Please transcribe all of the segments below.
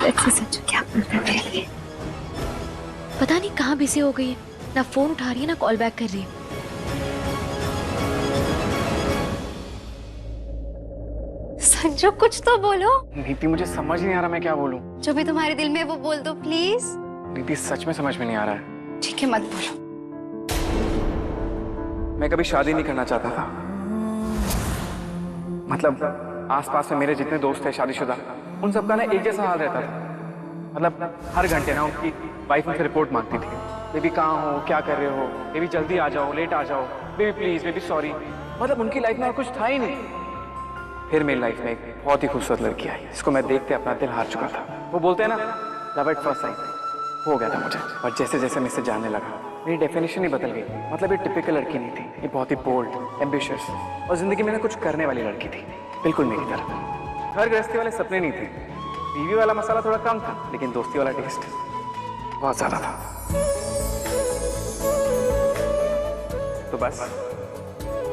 Let's see Sanju क्या बोलता है मेरे लिए। पता नहीं कहाँ बिजी हो गई है, ना फोन उठा रही है ना कॉल बैक कर रही है। संजू कुछ तो बोलो। नीति मुझे समझ नहीं आ रहा मैं क्या बोलूं। जो भी तुम्हारे दिल में है वो बोल दो प्लीज। नीति सच में समझ में नहीं आ रहा है। ठीक है मत बोलो। मैं कभी शादी नहीं करना चाहता था। मतलब आसपास में मेरे जितने दोस्त थे शादीशुदा, उन सबका ना एक जैसा हाल रहता था। मतलब हर घंटे ना उनकी वाइफ उनसे रिपोर्ट मांगती थी, बेबी कहाँ हो, क्या कर रहे हो, बेबी जल्दी आ जाओ, लेट आ जाओ, बेबी प्लीज, बेबी सॉरी। मतलब उनकी लाइफ में और कुछ था ही नहीं। फिर मेरी लाइफ में एक बहुत ही खूबसूरत लड़की आई, जिसको मैं देखते अपना दिल हार चुका था। वो बोलते हैं ना, लव एट फर्स्ट साइट, हो गया था मुझे। और जैसे जैसे मैं इसे जानने लगा, मेरी डेफिनेशन ही बदल गई। मतलब ये टिपिकल लड़की नहीं थी, ये बहुत ही बोल्ड, एम्बिशियस और जिंदगी में ना कुछ करने वाली लड़की थी, बिल्कुल मेरी तरह। घर गृहस्थी वाले सपने नहीं थे, बीवी वाला मसाला थोड़ा कम था, लेकिन दोस्ती वाला टेस्ट बहुत ज्यादा था। तो बस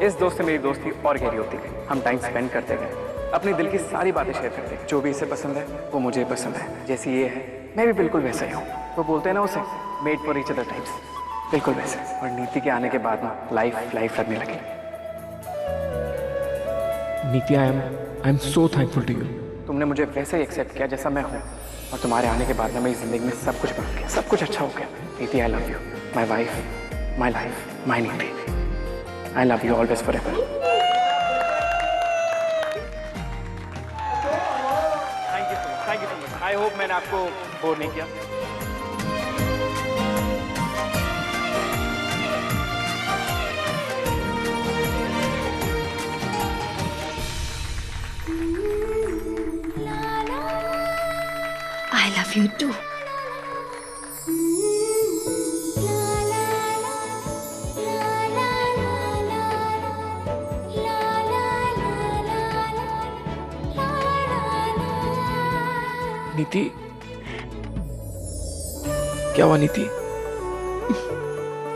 इस दोस्त से मेरी दोस्ती और गहरी होती गई। हम टाइम स्पेंड करते गए, अपने दिल की सारी बातें शेयर करते गए। जो भी इसे पसंद है वो मुझे पसंद है, जैसी ये है मैं भी बिल्कुल वैसा ही हूँ। वो बोलते हैं ना उसे made for each other types, बिल्कुल वैसे। और नीति के आने के बाद ना लाइफ लगने लगी। Niti, I am so thankful to you. तुमने मुझे वैसे ही एक्सेप्ट किया जैसा मैं हूँ, और तुम्हारे आने के बाद ना मेरी जिंदगी में सब कुछ बदल गया, सब कुछ अच्छा हो गया। Niti, I love you, my wife, my life, my Niti. I love you always forever. Thank you so much. I hope मैंने आपको बोर नहीं किया। I love you too. Niti, क्या हुआ नीति?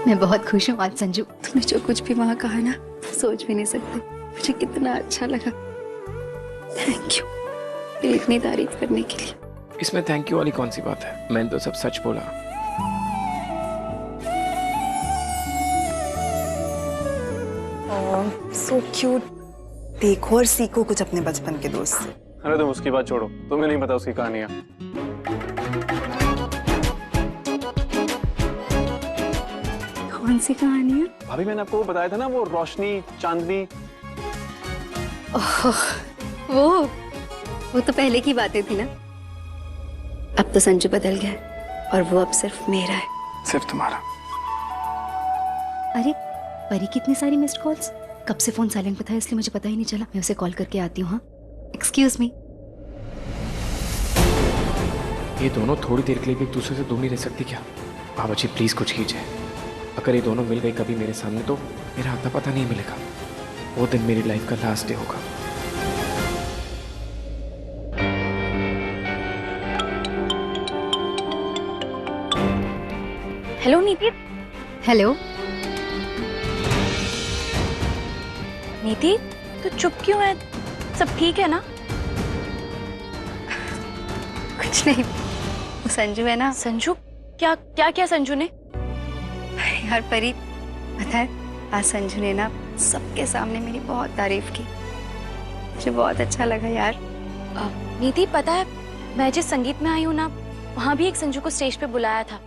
मैं बहुत खुश हूँ आज संजू। तुमने जो कुछ भी वहाँ कहा ना, सोच भी नहीं सकते मुझे कितना अच्छा लगा। थैंक यू मेरी इतनी तारीफ करने के लिए। इसमें थैंक यू वाली कौन सी बात है? मैंने तो सब सच बोला। So cute. देखो और सीखो कुछ अपने बचपन के दोस्त से। अरे तुम उसकी बात छोड़ो, तुम्हें नहीं पता उसकी कहानियां। कौन सी कहानी है? भाभी मैंने आपको वो बताया था ना, वो रोशनी चांदनी। वो तो पहले की बातें थी ना। अब तो संजू बदल गया और वो अब सिर्फ मेरा है। सिर्फ तुम्हारा। अरे परी की इतनी सारी मिस्ड कॉल्स, कब से फोन साइलेंट पे था इसलिए मुझे पता ही नहीं चला। मैं उसे कॉल करके आती हूँ। हाँ एक्सक्यूज मी। ये दोनों थोड़ी देर के लिए भी एक दूसरे से दूर नहीं रह सकती क्या? बाबा जी प्लीज कुछ कीजिए। अगर ये दोनों मिल गई कभी मेरे सामने तो मेरा आता पता नहीं मिलेगा। वो दिन मेरी लाइफ का लास्ट डे होगा। हेलो नीति। हेलो नीति, तू चुप क्यों है? सब ठीक है ना? कुछ नहीं, वो संजू है ना। संजू? क्या क्या क्या संजू ने? यार परी पता है, आज संजू ने ना सबके सामने मेरी बहुत तारीफ की। मुझे बहुत अच्छा लगा यार। नीति पता है, मैं जिस संगीत में आई हूँ ना, वहाँ भी एक संजू को स्टेज पे बुलाया था।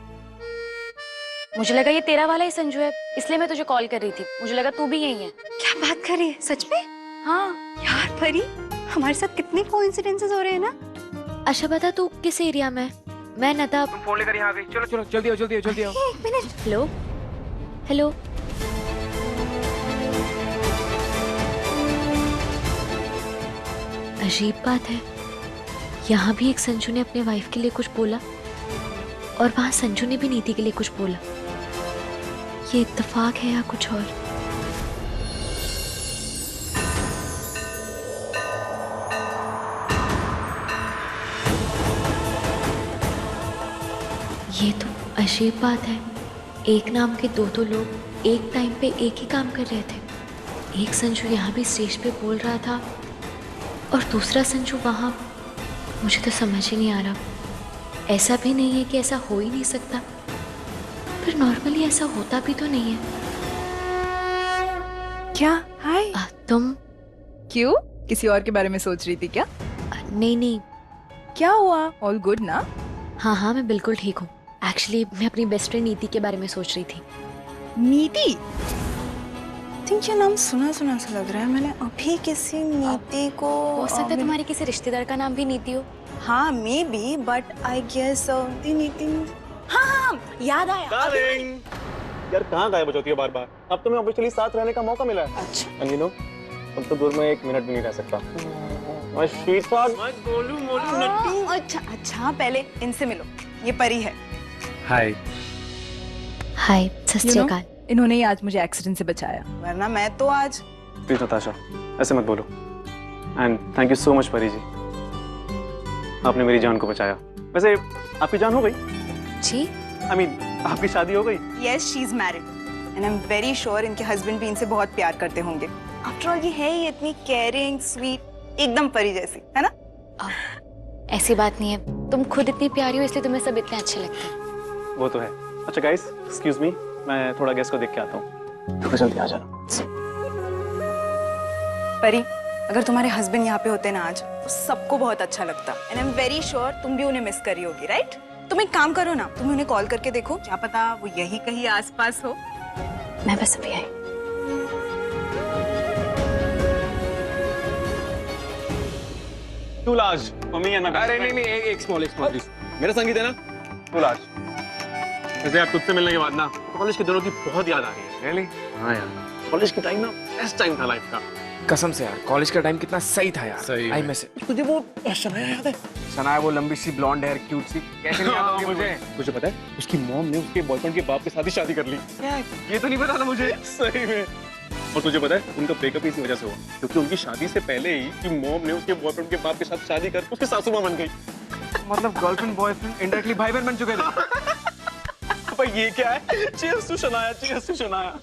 मुझे लगा ये तेरा वाला ही संजू है, इसलिए मैं तुझे कॉल कर रही थी। मुझे लगा तू भी यही है। क्या बात कर रही है? सच में? हाँ यार परी, हमारे साथ कितने कोइंसिडेंसेस हो रहे हैं ना। अच्छा बता तू किस एरिया में? मैं नता। तुम फोन लेकर यहाँ आ गई। चलो चलो जल्दी आओ, जल्दी आओ, जल्दी आओ। एक मिनट। Hello hello. अजीब बात है, यहाँ भी एक संजू ने अपने वाइफ के लिए कुछ बोला और वहां संजू ने भी नीति के लिए कुछ बोला। ये इत्तेफाक है या कुछ और? ये तो अजीब बात है। एक नाम के दो लोग एक टाइम पे एक ही काम कर रहे थे। एक संजू यहाँ भी स्टेज पे बोल रहा था और दूसरा संजू वहाँ। मुझे तो समझ ही नहीं आ रहा ऐसा भी नहीं है कि ऐसा हो ही नहीं सकता, पर नॉर्मली ऐसा होता भी तो नहीं है। क्या? हाय। तुम? क्यों? किसी और के बारे में सोच रही थी क्या? नहीं नहीं। क्या हुआ? ऑल गुड ना? हाँ हाँ, मैं बिल्कुल ठीक हूँ। एक्चुअली मैं अपनी बेस्ट फ्रेंड नीति के बारे में सोच रही थी। नीति? थिंक ये नाम सुना सुना सा लग रहा है। मैंने अभी किसी नीति को हो सकता है तुम्हारे किसी रिश्तेदार का नाम भी नीति हो। हाँ maybe, but I guess Niti. हाँ हाँ याद आया। डार्लिंग, यार कहाँ गायब होती है बार बार? अब तुम्हें ऑफिशियली साथ रहने का मौका मिला है। अच्छा। एंड यू नो, अब तो दूर में 1 मिनट भी नहीं रह सकता। मैं शीतल, मैं गोलू मोलू नट्टू। अच्छा अच्छा, पहले इनसे मिलो। ये परी है। हाय। हाय, सत श्री अकाल। इन्होंने ही आज मुझे एक्सीडेंट से बचाया, वरना मैं तो आज। प्लीज नताशा, ऐसे मत बोलो। And thank you so much परी जी, आपने मेरी जान को बचाया। वैसे आपकी जान हो गई? जी? I mean, आपकी शादी हो गई? Yes, she is married and I am very sure इनके हस्बैंड भी इनसे बहुत प्यार करते होंगे। आफ्टर ऑल ये है ही इतनी केयरिंग, स्वीट, एकदम परी जैसी, है ना? ऐसी बात नहीं है, तुम खुद इतनी प्यारी हो इसलिए तुम्हें सब इतने अच्छे लगते हैं। वो तो है। अच्छा गाइस, एक्सक्यूज मी, मैं थोड़ा गेस्ट को देख के आता हूँ। तो जल्दी आ जाना। परी, अगर तुम्हारे हस्बैंड यहाँ पे होते ना आज, तो सबको बहुत अच्छा लगता। And I am very sure तुम भी उन्हें मिस करी होगी, राइट? तुम एक काम करो ना, तुम उन्हें कॉल करके देखो, क्या पता वो यही कहीं आसपास हो। मैं बस अभी आई। तू लाज, मम्मी है ना? अरे नहीं, एक स्मॉल प्लीज। मेरा संगीत है ना? तू लाज। वैसे आप तुझसे मिलने के बाद ना कॉलेज के दिनों की बहुत याद आ रही है। रियली? हाँ यार, कॉलेज की टाइम ना बेस्ट टाइम था लाइफ का। कसम से यार, कॉलेज का टाइम कितना सही था यार। सही आई में। Miss it. तुझे वो शनाया याद है? शनाया, वो लंबी सी ब्लॉन्ड हेयर, क्यूट सी, कैसे नहीं याद होगी मुझे? तुझे पता है उसकी मॉम ने उसके बॉयफ्रेंड के बाप के साथ ही शादी कर ली। ये तो नहीं पता था मुझे। सही में। और तुझे पता है उनका ब्रेकअप इसी वजह से हुआ, क्योंकि उनकी शादी से पहले ही कि मॉम ने उसके बॉयफ्रेंड के बाप के साथ शादी कर उसकी सासू मां बन गई। मतलब गर्लफ्रेंड बॉयफ्रेंड इनडायरेक्टली भाई बहन बन चुके थे। भाई ये क्या है? Cheers to Shanaya, cheers to Shanaya.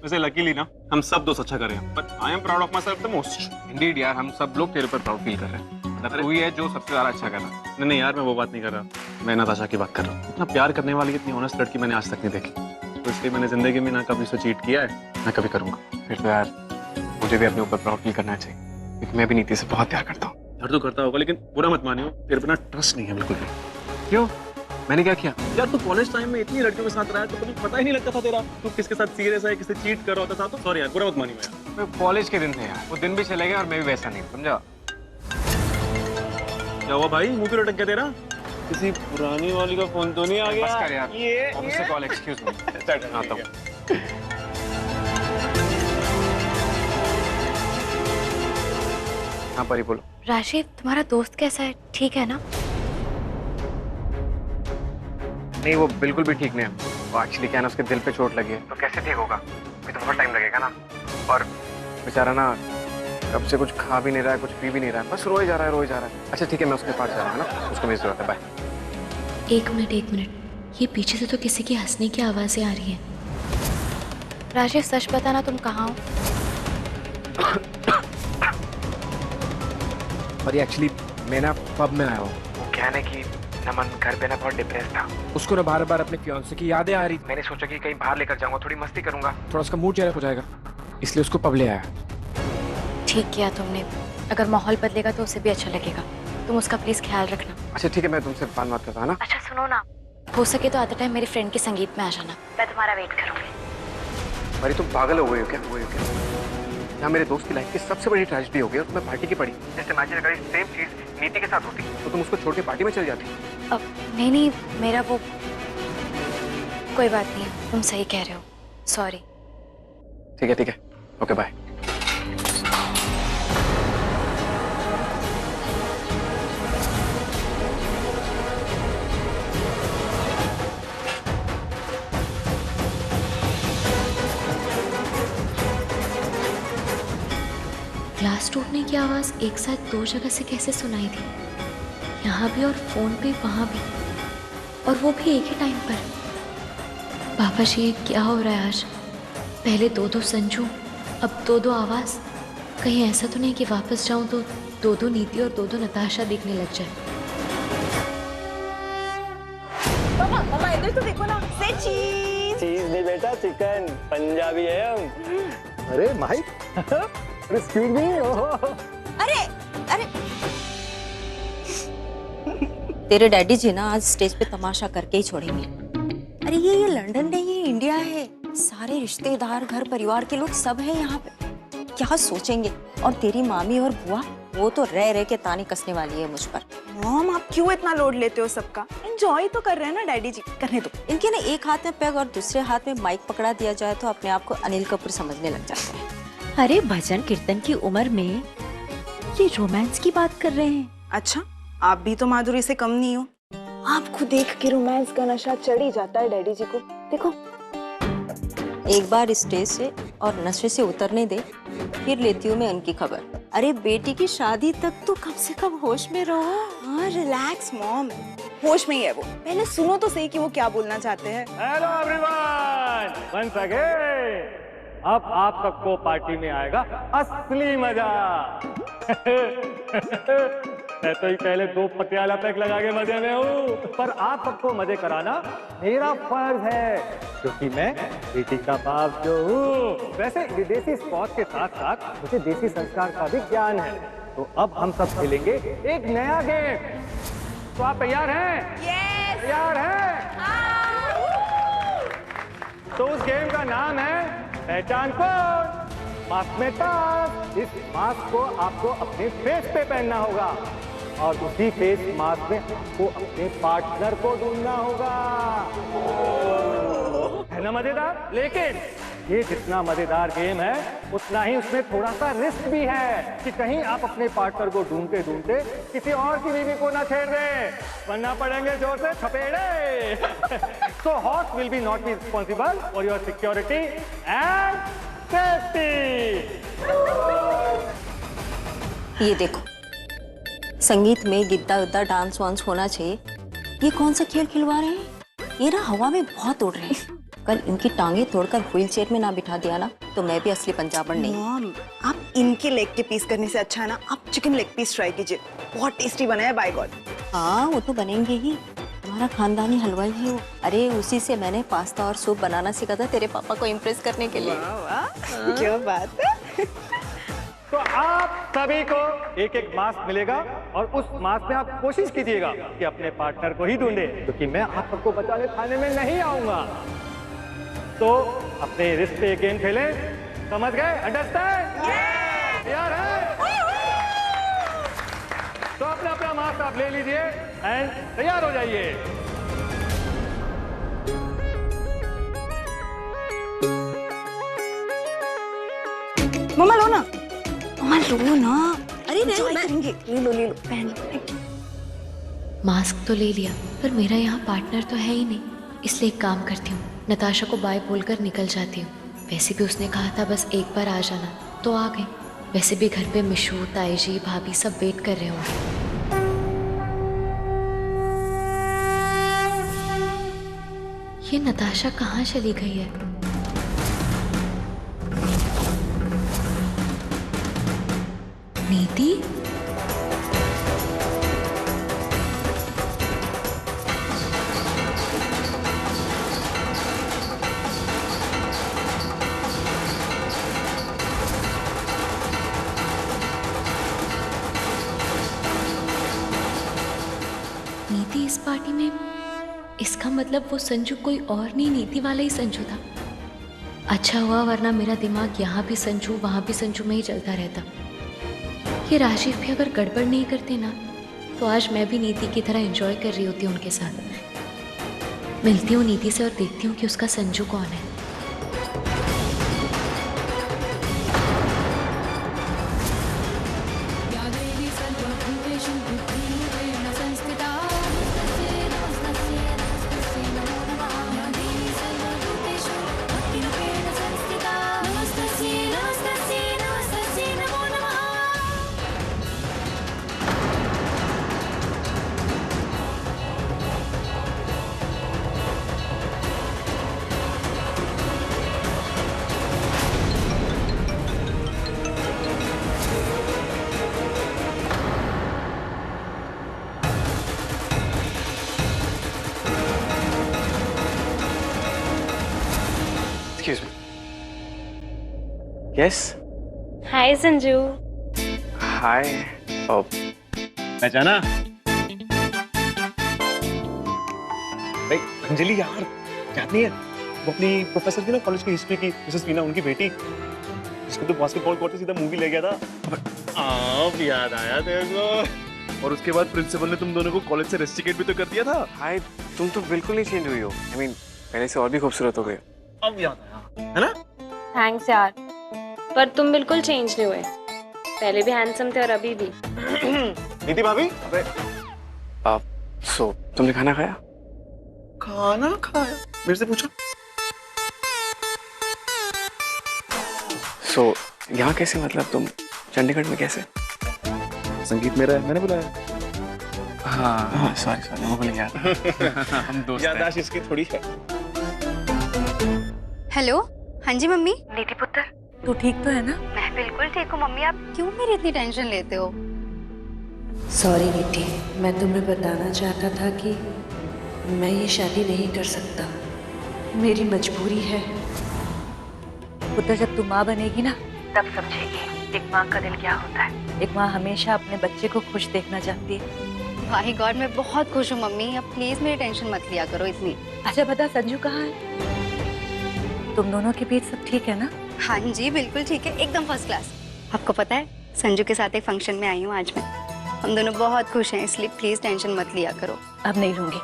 वैसे लकीली ना हम सब दोस्त अच्छा कर रहे हैं, but I am proud of my self the most. Indeed यार, हम सब लोग तेरे ऊपर प्राउड फील कर रहे हैं। मतलब तू ही है जो सबसे ज्यादा अच्छा कर रहा है। नहीं नहीं यार, मैं वो बात नहीं कर रहा, मैं नताशा की बात कर रहा हूँ। इतना प्यार करने वाली, इतनी ऑनेस्ट लड़की मैंने आज तक नहीं देखी, तो इसलिए मैंने जिंदगी में ना कभी उसे चीट किया है ना कभी करूंगा। फिर तो यार मुझे भी अपने ऊपर प्राउड फील करना चाहिए, क्योंकि मैं भी नीति से बहुत प्यार करता हूँ। यार तू करता होगा, लेकिन बुरा मत मानियो, तेरे बिना ट्रस्ट नहीं है बिल्कुल भी। क्यों? मैंने क्या किया? यार तू कॉलेज टाइम में इतनी लड़कियों के साथ रहा है तो कभी पता ही नहीं लगता था तेरा तू किसके साथ सीरियस है, किससे चीट कर रहा होता था। तो सॉरी यार, बुरा मत मानियो यार। कॉलेज के दिन थे यार, वो दिन भी चले गए और मैं भी वैसा नहीं, समझा? क्या हुआ भाई, मुंह पे लटक गया तेरा? किसी पुरानी वाली का फोन तो नहीं आ गया? बस कर यार, ये ऑफिस से कॉल, एक्सक्यूज मी। आता हूँ। हाँ परी बोलो। राशिद, तुम्हारा दोस्त कैसा है? ठीक है ना? नहीं, वो बिल्कुल भी ठीक नहीं है। वो एक्चुअली क्या है ना, उसके दिल पे चोट लगी है, तो कैसे ठीक होगा? अभी तो बहुत टाइम लगेगा ना। और बेचारा ना कब से कुछ खा भी नहीं रहा है, कुछ पी भी नहीं रहा है, बस रोए जा रहा है, रोए जा रहा है। अच्छा ठीक है, मैं उसके पास जा रहा हूँ ना, उसको मेरी जरूरत है। बाय। एक मिनट, ये पीछे से तो किसी की हंसने की आवाजें आ रही हैं। राशिद सच बताना, तुम कहाँ हो? और ये एक्चुअली मैं ना पब में आया हूँ। वो क्या है ना कि नमन घर पे ना बहुत डिप्रेस था। उसको ना बार बार अपने फियांसे की यादें आ रही। मैंने सोचा कि कहीं बाहर लेकर जाऊंगा, थोड़ी मस्ती करूंगा। थोड़ा उसका मूड चेहरा हो जाएगा, इसलिए उसको पब ले आया। ठीक किया तुमने, अगर माहौल बदलेगा तो उसे भी अच्छा लगेगा। तुम उसका प्लीज ख्याल रखना। अच्छा ठीक है, मैं तुमसे बात करता हूँ ना। अच्छा सुनो ना, हो सके तो आते टाइम मेरे फ्रेंड के संगीत में आ जाना, मैं तुम्हारा वेट करूंगी। अरे तुम पागल हो गई हो क्या? यहाँ मेरे दोस्त की लाइफ की सबसे बड़ी ट्रेजेडी हो गई और तुम्हें पार्टी की पड़ी। जैसे इमेजिन अगर सेम चीज नीति के साथ होती तो तुम उसको छोड़ के पार्टी में चल जाती। अब नहीं, मेरा वो कोई बात नहीं, तुम सही कह रहे हो, सॉरी। ठीक है, ओके बाय। ग्लास टूटने की आवाज एक साथ 2 जगह से कैसे सुनाई दी? यहाँ भी और फोन पे वहां भी, और वो भी एक ही टाइम पर। बाबा जी, ये क्या हो रहा है आज? पहले 2-2 संजू, अब 2-2 आवाज। कहीं ऐसा तो नहीं कि वापस जाऊं तो 2-2 नीति और 2-2 नताशा दिखने लग जाए। इधर तो देखो ना, से चीज। चीज नहीं बेटा, चिकन, पंजाबी है हम। अरे माइक, एक्सक्यूज मी। अरे अरे तेरे डैडी जी ना आज स्टेज पे तमाशा करके ही छोड़ेंगे। अरे ये लंदन नहीं, ये इंडिया है। सारे रिश्तेदार, घर परिवार के लोग सब हैं यहाँ पे। क्या सोचेंगे? और तेरी मामी और बुआ, वो तो रह रह के ताने कसने वाली है मुझ पर। मॉम, आप क्यों इतना लोड लेते हो सबका? एंजॉय तो कर रहे हैं ना डैडी जी, करने दो। इनके ना एक हाथ में पैग और दूसरे हाथ में माइक पकड़ा दिया जाए तो अपने आप को अनिल कपूर समझने लग जाते हैं। अरे भजन कीर्तन की उम्र में ये रोमांस की बात कर रहे हैं। अच्छा, आप भी तो माधुरी से कम नहीं हो। आपको देख के रोमांस का नशा चढ़ ही जाता है डैडी जी को। देखो, एक बार स्टेज से और नशे से उतरने दे, फिर लेती हूँ मैं उनकी खबर। अरे बेटी की शादी तक तो कम से कम होश में रहो। हाँ, रिलैक्स मॉम, होश में ही है वो। पहले सुनो तो सही कि वो क्या बोलना चाहते हैं। Hello everyone, once again. अब आप सबको पार्टी में आएगा असली मजा। मैं तो ही पहले 2 पटियाला पैक लगा के मजे में हूँ, पर आप सबको मजे कराना मेरा फर्ज है, क्योंकि मैं बेटी का बाप जो हूँ। वैसे विदेशी स्पॉट के साथ साथ मुझे देसी संस्कार का भी ज्ञान है। तो अब हम सब खेलेंगे एक नया गेम। तो आप तैयार हैं? Yes! तैयार हैं? तो उस गेम का नाम है पहचान कौन। मास्क में टास्क। इस मास्क को आपको अपने फेस पे पहनना होगा और उसी फेस मास्क में आपको अपने पार्टनर को ढूंढना होगा। है ना मजेदार? लेकिन ये जितना मजेदार गेम है उतना ही उसमें थोड़ा सा रिस्क भी है कि कहीं आप अपने पार्टनर को ढूंढते ढूंढते किसी और की बीवी को ना छेड़ दें, वरना पड़ेंगे जोर से थपेड़े। So horse will be not be responsible for your security and safety. ये देखो, संगीत में गिद्दा उद्दा डांस वांस होना चाहिए। ये कौन सा खेल खिलवा रहे हैं? ये ना हवा में बहुत उड़ रहे हैं। कल इनकी टांगे तोड़कर व्हील चेयर में ना बिठा दिया ना तो मैं भी असली पंजाबन नहीं। मॉम, आप इनके लेग के पीस करने से अच्छा है ना आप चिकन लेग पीस ट्राई कीजिए, बहुत टेस्टी बना है बाय गॉड। हाँ, वो तो बनेंगे ही, हमारा खानदानी हलवाई है वो। अरे उसी से मैंने पास्ता और सूप बनाना सीखा था तेरे पापा को इम्प्रेस करने के लिए। वाह, क्या बात है। तो आप सभी को एक एक मास्क मिलेगा और उस मास्क में आप कोशिश कीजिएगा कि अपने पार्टनर को ही ढूंढे, क्योंकि मैं आप सबको बचाने थाने में नहीं आऊंगा। तो अपने रिस्क पे गेम खेलें, समझ गए? अंडरस्टैंड? तैयार है? तो अपना अपना मास्क आप ले लीजिए एंड तैयार हो जाइए। मम्मा लो ना, मम्मा लो ना। अरे नहीं, Enjoy मैं करेंगे। ले लो पहन लो। मास्क तो ले लिया, पर मेरा यहाँ पार्टनर तो है ही नहीं, इसलिए एक काम करती हूँ, नताशा को बाय बोलकर निकल जाती हूँ। वैसे भी उसने कहा था बस एक बार आ जाना, तो आ गई। वैसे भी घर पे मिशू, ताई जी, भाभी सब वेट कर रहे होंगे। ये नताशा कहाँ चली गई है? नीति? नीति इस पार्टी में, इसका मतलब वो संजू कोई और नहीं, नीति वाला ही संजू था। अच्छा हुआ, वरना मेरा दिमाग यहाँ भी संजू वहाँ भी संजू में ही चलता रहता। ये राजीव भी अगर गड़बड़ नहीं करते ना तो आज मैं भी नीति की तरह एंजॉय कर रही होती उनके साथ। मिलती हूँ नीति से और देखती हूँ कि उसका संजू कौन है। Yes hi Sanju. हाय। पहचाना? भाई अंजलि यार, याद नहीं है वो अपनी प्रोफेसर थी ना कॉलेज की हिस्ट्री की, मिसेस वीना, उनकी बेटी, जिसको तो बास्केटबॉल कोर्ट से सीधा मूवी ले गया था। अब याद आया तेरे को। और उसके बाद प्रिंसिपल ने तुम दोनों को कॉलेज से रेस्टिकेट भी तो कर दिया था। हाय, तुम तो बिल्कुल नहीं चेंज हुई हो। I mean, पहले से और भी खूबसूरत हो गए। अब याद आया, है ना? थैंक्स यार, पर तुम बिल्कुल चेंज नहीं हुए। पहले भी हैंडसम थे और अभी भी। नीति भाभी, अबे सो तुमने खाना खाया? खाना खाया? मेरे से पूछा। सो यहाँ कैसे, मतलब तुम चंडीगढ़ में कैसे? संगीत मेरा है, मैंने बुलाया। हाँ सॉरी मैं भूल गया। हम दोस्त हैं। याददाश्त इसकी थोड़ी है। हेलो, हाँ जी मम्मी। नीति पुत्र, तू ठीक तो है ना? मैं बिल्कुल ठीक हूँ मम्मी। आप क्यों मेरी इतनी टेंशन लेते हो? सॉरी नीति, मैं तुम्हें बताना चाहता था कि मैं ये शादी नहीं कर सकता, मेरी मजबूरी है। पुत्र, जब तू माँ बनेगी ना तब समझेगी एक माँ का दिल क्या होता है। एक माँ हमेशा अपने बच्चे को खुश देखना चाहती है। माय गॉड, मैं बहुत खुश हूँ मम्मी। अब प्लीज मेरी टेंशन मत लिया करो इतनी। अच्छा बता, संजू कहाँ है? तुम दोनों के बीच सब ठीक है ना? हाँ जी बिल्कुल ठीक है, एकदम फर्स्ट क्लास। आपको पता है, संजू के साथ एक फंक्शन में आई हूँ आज मैं। हम दोनों बहुत खुश हैं, इसलिए प्लीज टेंशन मत लिया करो। अब नहीं लूंगी,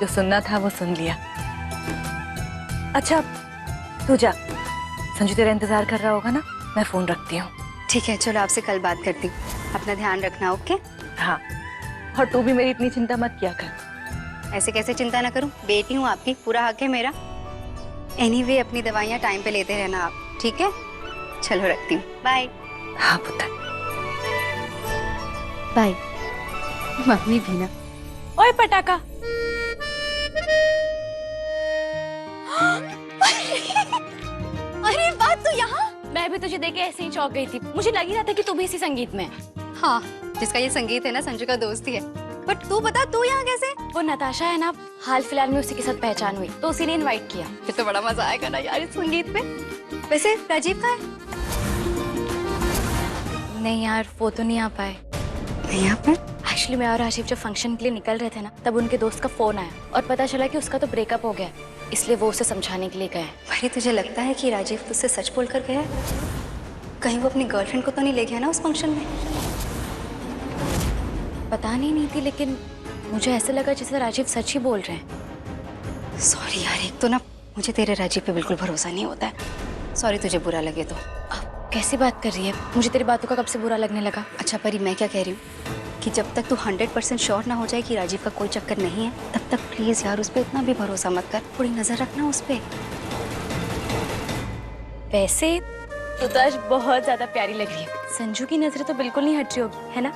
जो सुनना था वो सुन लिया। अच्छा तू जा, संजू तेरा इंतजार कर रहा होगा ना, मैं फोन रखती हूँ। ठीक है, चलो आपसे कल बात करती हूँ। अपना ध्यान रखना, ओके? हाँ, और तू भी मेरी इतनी चिंता मत किया कर। ऐसे कैसे चिंता ना करूँ, बेटी हूँ आपकी, पूरा हक है मेरा। एनीवे, अपनी दवाइयाँ टाइम पे लेते रहना आप, ठीक है? चलो रखती हूँ, बाय। हाँ पुत्र, बाय। मम्मी भी ना। ओए पटाखा। अरे बात तो यहाँ। मैं भी तुझे देख के ऐसे ही चौंक गई थी। मुझे लग ही रहा था कि तू भी इसी संगीत में। हाँ, जिसका ये संगीत है ना, संजू का दोस्त ही है। बट तू बता, तू यहाँ कैसे? वो नताशा है ना, हाल फिलहाल में उसी के साथ पहचान हुई, तो उसी ने इनवाइट किया। फिर तो बड़ा मजा आएगा ना यार इस संगीत में। वैसे राजीव कहाँ है? नहीं यार, वो तो नहीं आ पाए। नहीं आ पाए? एक्चुअली मैं और राजीव जब फंक्शन के लिए निकल रहे थे ना, तब उनके दोस्त का फोन आया और पता चला कि उसका तो ब्रेकअप हो गया, इसलिए वो उसे समझाने के लिए गए। भाई, तुझे लगता है कि राजीव तुझसे सच बोल कर गया है? कहीं वो अपनी गर्लफ्रेंड को तो नहीं ले गया ना उस फंक्शन में? पता नहीं थी, लेकिन मुझे ऐसा लगा जैसे राजीव सच ही बोल रहे हैं। सॉरी यार, एक तो ना मुझे तेरे राजीव पे बिल्कुल भरोसा नहीं होता है। सॉरी तुझे बुरा लगे तो। कैसी बात कर रही है? मुझे तेरी बातों का कब से बुरा लगने लगा। अच्छा परी, मैं क्या कह रही हूँ कि जब तक तू 100% श्योर ना हो जाए कि राजीव का कोई चक्कर नहीं है, तब तक प्लीज यार उस पर इतना भी भरोसा मत कर। थोड़ी नजर रखना उस पर। वैसे तू तो आज बहुत ज्यादा प्यारी लग रही है। संजू की नजरें तो बिल्कुल नहीं हट रही होगी, है ना?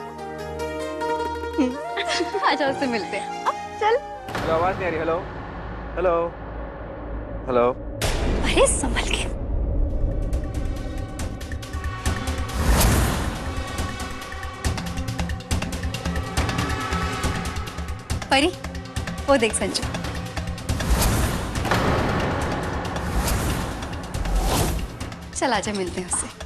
अच्छा, उससे मिलते हैं। अब चल। आवाज नहीं आ रही। Hello hello hello. अरे संभल के। परी, वो देख संजू। चल आजा, मिलते हैं उससे।